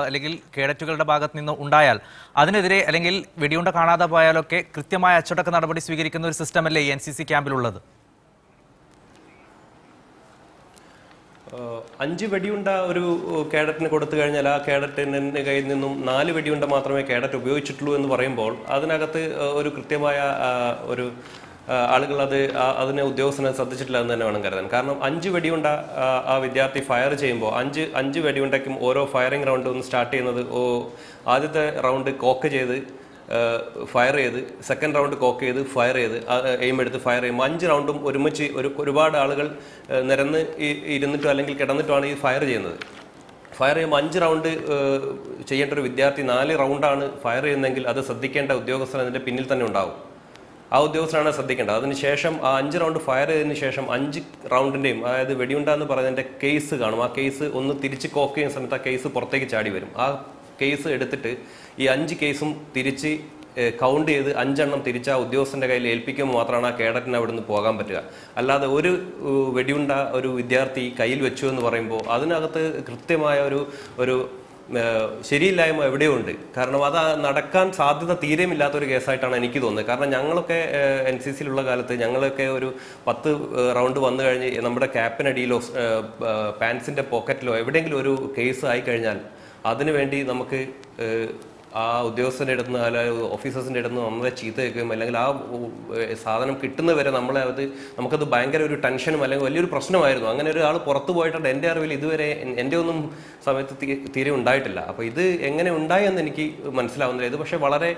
A: അല്ലെങ്കിൽ കേഡറ്റുകളുടെ ഭാഗത്ത് നിന്ന് ഉണ്ടായാൽ അതിനെതിരെ അല്ലെങ്കിൽ വെടിയുണ്ട കാണാതെ പോയാലൊക്കെ കൃത്യമായ അച്ചടക്ക നടപടി സ്വീകരിക്കുന്ന ഒരു സിസ്റ്റമല്ലേ ഈ NCC ക്യാമ്പിലുള്ളത്?
G: 5 വെടിയുണ്ട ഒരു കേഡറ്റിന് കൊടുത്തു കഴിഞ്ഞാൽ ആ കേഡറ്റിന്റെ കയ്യിൽ നിന്നും 4 വെടിയുണ്ട മാത്രമേ കേഡറ്റ് ഉപയോഗിച്ചിട്ടുള്ളൂ എന്ന് പറയുമ്പോൾ അതിനകത്ത് ഒരു കൃത്യമായ ഒരു ആളുകൾ അതിനെ ഉദ്യോഗസ്ഥനെ ശ്രദ്ധിച്ചിട്ടില്ല എന്ന് തന്നെ വേണം കരുതാൻ. കാരണം 5 വെടിയുണ്ട ആ വിദ്യാർത്ഥി ഫയർ ചെയ്യുമ്പോൾ 5 വെടിയുണ്ടയ്ക്കും ഓരോ ഫയറിംഗ് റൗണ്ട് ഒന്ന് സ്റ്റാർട്ട് ചെയ്യുന്നത് ആദ്യത്തെ റൗണ്ട് കോക്ക് ചെയ്ത് ഫയർ ചെയ്ത്, സെക്കൻഡ് റൗണ്ട് കോക്ക് ചെയ്ത് ഫയർ ചെയ്ത് എയിം എടുത്ത് ഫയർ ചെയ്യുമ്പോൾ 5 റൗണ്ടും ഒരുമിച്ച് ഒരുപാട് ആളുകൾ നിരന്ന് ഇരുന്നിട്ടോ അല്ലെങ്കിൽ കിടന്നിട്ടോ ഈ ഫയർ ചെയ്യുന്നത്. ഫയർ ചെയ്യുമ്പോൾ 5 റൗണ്ട് ചെയ്യേണ്ട ഒരു വിദ്യാർത്ഥി 4 റൗണ്ടാണ് ഫയർ ചെയ്യുന്നതെങ്കിൽ അത് ശ്രദ്ധിക്കേണ്ട ഉദ്യോഗസ്ഥർ അതിൻ്റെ പിന്നിൽ തന്നെ ഉണ്ടാവും. ആ ഉദ്യോഗസ്ഥരാണ് ശ്രദ്ധിക്കേണ്ടത്. അതിനുശേഷം ആ 5 റൗണ്ട് ഫയർ ചെയ്തതിന് ശേഷം 5 റൗണ്ടിൻ്റെയും അതായത് വെടിയുണ്ട എന്ന് പറയുന്നതിൻ്റെ കേസ് കാണും. ആ കേസ് ഒന്ന് തിരിച്ച് കോക്ക് ചെയ്യുന്ന സമയത്ത് ആ കേസ് പുറത്തേക്ക് ചാടി വരും. ആ കേസ് എടുത്തിട്ട് ഈ 5 കേസും തിരിച്ച് കൗണ്ട് ചെയ്ത് 5 എണ്ണം തിരിച്ച് ആ ഉദ്യോഗസ്ഥൻ്റെ കയ്യിൽ ഏൽപ്പിക്കുമ്പോൾ മാത്രമാണ് ആ കേഡറ്റിന് അവിടെ നിന്ന് പോകാൻ പറ്റുക. അല്ലാതെ ഒരു വെടിയുണ്ട ഒരു വിദ്യാർത്ഥി കയ്യിൽ വെച്ചു എന്ന് പറയുമ്പോൾ അതിനകത്ത് കൃത്യമായ ഒരു ശരിയില്ലായ്മ എവിടെയോ ഉണ്ട്. കാരണം അത് നടക്കാൻ സാധ്യത തീരെയുമില്ലാത്തൊരു കേസായിട്ടാണ് എനിക്ക് തോന്നുന്നത്. കാരണം ഞങ്ങളൊക്കെ NCCയിലുള്ള കാലത്ത് ഞങ്ങളൊക്കെ ഒരു 10 റൗണ്ട് വന്നു കഴിഞ്ഞ് നമ്മുടെ ക്യാപ്പിനടിയിലോ പാൻസിൻ്റെ പോക്കറ്റിലോ എവിടെയെങ്കിലും ഒരു കേസ് ആയിക്കഴിഞ്ഞാൽ അതിനുവേണ്ടി നമുക്ക് ആ ഉദ്യോഗസ്ഥൻ്റെ അടുത്ത് നിന്ന് അല്ലെങ്കിൽ ഓഫീസേഴ്സിൻ്റെ അടുത്ത് നിന്ന് നമ്മളെ ചീത്ത കേൾക്കുകയും അല്ലെങ്കിൽ ആ സാധനം കിട്ടുന്നവരെ നമുക്കത് ഭയങ്കര ഒരു ടെൻഷനും അല്ലെങ്കിൽ വലിയൊരു പ്രശ്നമായിരുന്നു. അങ്ങനെ ഒരാൾ പുറത്തു പോയിട്ടുണ്ട് എൻ്റെ അറിവിൽ ഇതുവരെ എൻ്റെ ഒന്നും സമയത്ത് തീരെ ഉണ്ടായിട്ടില്ല. അപ്പോൾ ഇത് എങ്ങനെ ഉണ്ടായി എന്ന് എനിക്ക് മനസ്സിലാവുന്നില്ല. ഇത് പക്ഷേ വളരെ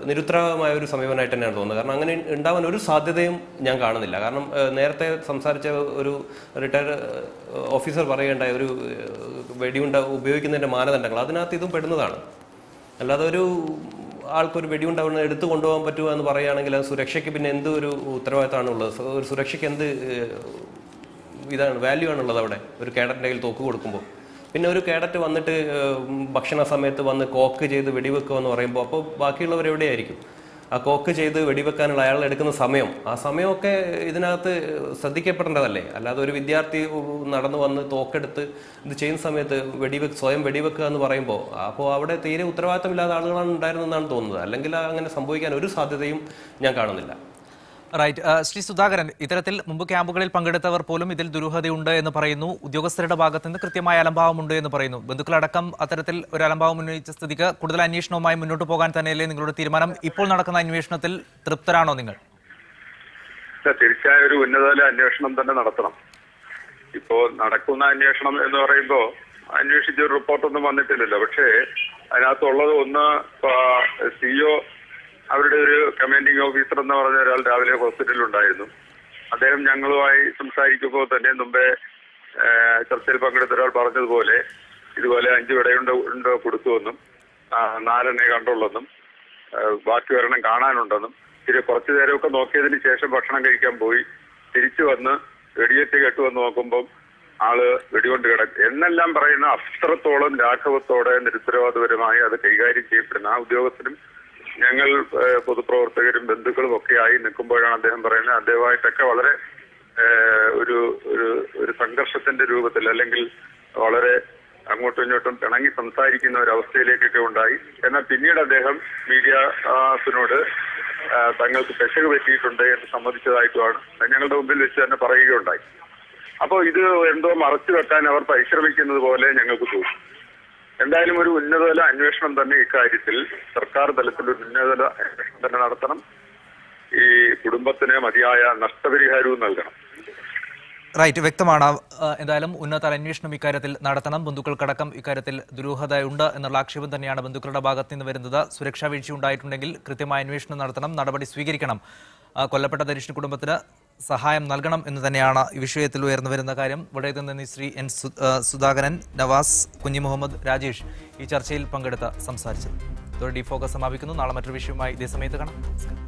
G: നിരുത്തരമായ ഒരു സമീപനമായിട്ട് തന്നെയാണ് തോന്നുന്നത്. കാരണം അങ്ങനെ ഉണ്ടാവാൻ ഒരു സാധ്യതയും ഞാൻ കാണുന്നില്ല. കാരണം നേരത്തെ സംസാരിച്ച ഒരു റിട്ടയർഡ് ഓഫീസർ പറയുകയുണ്ടായ ഒരു വെടിയുണ്ട ഉപയോഗിക്കുന്നതിൻ്റെ മാനദണ്ഡങ്ങൾ അതിനകത്ത് ഇതും പെടുന്നതാണ്. അല്ലാതെ ഒരു ആൾക്കൊരു വെടിയുണ്ട അവിടെ എടുത്തു കൊണ്ടുപോകാൻ പറ്റുമോ എന്ന് പറയുകയാണെങ്കിൽ അത് സുരക്ഷയ്ക്ക് പിന്നെ എന്ത് ഒരു ഉത്തരവാദിത്തമാണ് ഉള്ളത്? ഒരു സുരക്ഷയ്ക്ക് എന്ത് വാല്യൂ ആണുള്ളത് അവിടെ ഒരു കേഡറ്റിൻ്റെ കയ്യിൽ തോക്ക് കൊടുക്കുമ്പോൾ? പിന്നെ ഒരു കേഡറ്റ് വന്നിട്ട് ഭക്ഷണ സമയത്ത് വന്ന് കോക്ക് ചെയ്ത് വെടിവെക്കുക എന്ന് പറയുമ്പോൾ അപ്പോൾ ബാക്കിയുള്ളവർ എവിടെയായിരിക്കും? ആ കോക്ക് ചെയ്ത് വെടിവെക്കാനുള്ള അയാൾ എടുക്കുന്ന സമയം, ആ സമയമൊക്കെ ഇതിനകത്ത് ശ്രദ്ധിക്കപ്പെടേണ്ടതല്ലേ? അല്ലാതെ ഒരു വിദ്യാർത്ഥി നടന്നു വന്ന് തോക്കെടുത്ത് ഇത് ചെയ്യുന്ന സമയത്ത് സ്വയം വെടിവെക്കുക എന്ന് പറയുമ്പോൾ അപ്പോൾ അവിടെ തീരെ ഉത്തരവാദിത്തമില്ലാത്ത ആളുകളാണ് ഉണ്ടായിരുന്നതെന്നാണ് തോന്നുന്നത്. അല്ലെങ്കിൽ അങ്ങനെ സംഭവിക്കാൻ ഒരു സാധ്യതയും ഞാൻ കാണുന്നില്ല.
A: റൈറ്റ്. ശ്രീ സുധാകരൻ, ഇത്തരത്തിൽ മുമ്പ് ക്യാമ്പുകളിൽ പങ്കെടുത്തവർ പോലും ഇതിൽ ദുരൂഹതയുണ്ട് എന്ന് പറയുന്നു. ഉദ്യോഗസ്ഥരുടെ ഭാഗത്ത് നിന്ന് കൃത്യമായ അലംഭാവമുണ്ട് എന്ന് പറയുന്നു. ബന്ധുക്കളടക്കം അത്തരത്തിൽ ഒരു അലംഭാവം ഉന്നയിച്ച സ്ഥിതിക്ക് കൂടുതൽ അന്വേഷണവുമായി മുന്നോട്ട് പോകാൻ തന്നെയല്ലേ നിങ്ങളുടെ തീരുമാനം? ഇപ്പോൾ നടക്കുന്ന അന്വേഷണത്തിൽ തൃപ്തരാണോ നിങ്ങൾ?
F: തീർച്ചയായും ഒരു ഉന്നതതല അന്വേഷണം തന്നെ നടത്തണം. ഇപ്പോ നടക്കുന്ന അന്വേഷണം എന്ന് പറയുമ്പോൾ അന്വേഷിച്ച റിപ്പോർട്ടൊന്നും വന്നിട്ടില്ലല്ലോ. പക്ഷേ അതിനകത്തുള്ളത് ഒന്ന് CEO അവരുടെ ഒരു കമാൻഡിംഗ് ഓഫീസർ എന്ന് പറഞ്ഞ ഒരാൾ രാവിലെ ഹോസ്പിറ്റലിൽ ഉണ്ടായിരുന്നു. അദ്ദേഹം ഞങ്ങളുമായി സംസാരിക്കുമ്പോൾ തന്നെ മുമ്പേ ചർച്ചയിൽ പങ്കെടുത്ത ഒരാൾ പറഞ്ഞതുപോലെ ഇതുപോലെ 5 വെടിയുണ്ട കൊടുത്തുവെന്നും 4 കണ്ടുള്ളെന്നും ബാക്കി ഒരെണ്ണം കാണാനുണ്ടെന്നും കുറച്ചു നേരമൊക്കെ നോക്കിയതിന് ശേഷം ഭക്ഷണം കഴിക്കാൻ പോയി തിരിച്ചു വന്ന് വെടിയേറ്റ് കെട്ടുവന്ന് നോക്കുമ്പോൾ ആള് വെടികൊണ്ട് കിടക്കും എന്നെല്ലാം പറയുന്ന അത്രത്തോളം ലാഘവത്തോടെ നിരുത്തരവാദപരമായി അത് കൈകാര്യം ചെയ്യപ്പെടുന്ന ആ ഉദ്യോഗസ്ഥരും ഞങ്ങൾ പൊതുപ്രവർത്തകരും ബന്ധുക്കളും ഒക്കെ ആയി നിൽക്കുമ്പോഴാണ് അദ്ദേഹം പറയുന്നത് അദ്ദേഹമായിട്ടൊക്കെ വളരെ ഒരു സംഘർഷത്തിന്റെ രൂപത്തിൽ അല്ലെങ്കിൽ വളരെ അങ്ങോട്ടും ഇങ്ങോട്ടും പിണങ്ങി സംസാരിക്കുന്ന ഒരു അവസ്ഥയിലേക്കൊക്കെ ഉണ്ടായി. എന്നാൽ പിന്നീട് അദ്ദേഹം മീഡിയാസിനോട് തങ്ങൾക്ക് പെശക് പറ്റിയിട്ടുണ്ട് എന്ന് സമ്മതിച്ചതായിട്ടുമാണ് ഞങ്ങളുടെ മുമ്പിൽ വെച്ച് തന്നെ പറയുകയുണ്ടായി. അപ്പോൾ ഇത് എന്തോ മറച്ചു വെക്കാൻ അവർ പരിശ്രമിക്കുന്നത് പോലെ ഞങ്ങൾക്ക് തോന്നി. എന്തായാലും ഒരു ഉന്നതതല അന്വേഷണം തന്നെ ഇക്കാര്യത്തിൽ സർക്കാർ തലത്തിൽ ഒരു ഉന്നതതല അന്വേഷണം തന്നെ നടത്തണം. ഈ കുടുംബത്തിന് മതിയായ നഷ്ടപരിഹാരവും നൽകണം.
A: റൈറ്റ്, വ്യക്തമാണ്. എന്തായാലും ഉന്നതതല അന്വേഷണം ഇക്കാര്യത്തിൽ നടത്തണം. ബന്ധുക്കൾക്കടക്കം ഇക്കാര്യത്തിൽ ദുരൂഹതയുണ്ട് എന്നുള്ള ആക്ഷേപം തന്നെയാണ് ബന്ധുക്കളുടെ ഭാഗത്ത് നിന്ന് വരുന്നത്. സുരക്ഷാ വീഴ്ച ഉണ്ടായിട്ടുണ്ടെങ്കിൽ കൃത്യമായ അന്വേഷണം നടത്തണം, നടപടി സ്വീകരിക്കണം. കൊല്ലപ്പെട്ട ധനുഷിന് കുടുംബത്തിന് സഹായം നൽകണം എന്ന് തന്നെയാണ് ഈ വിഷയത്തിൽ ഉയർന്നു വരുന്ന കാര്യം. ഇവിടെ നിന്ന് ശ്രീ എൻ സുധാകരൻ, നവാസ്, കുഞ്ഞി മുഹമ്മദ്, രാജേഷ് ഈ ചർച്ചയിൽ പങ്കെടുത്ത് സംസാരിച്ചത്. ഇതോടെ ഡി ഫോക്കസ് സമാപിക്കുന്നു. നാളെ മറ്റൊരു വിഷയവുമായി ഇതേ സമയത്ത് കാണാം. നമസ്കാരം.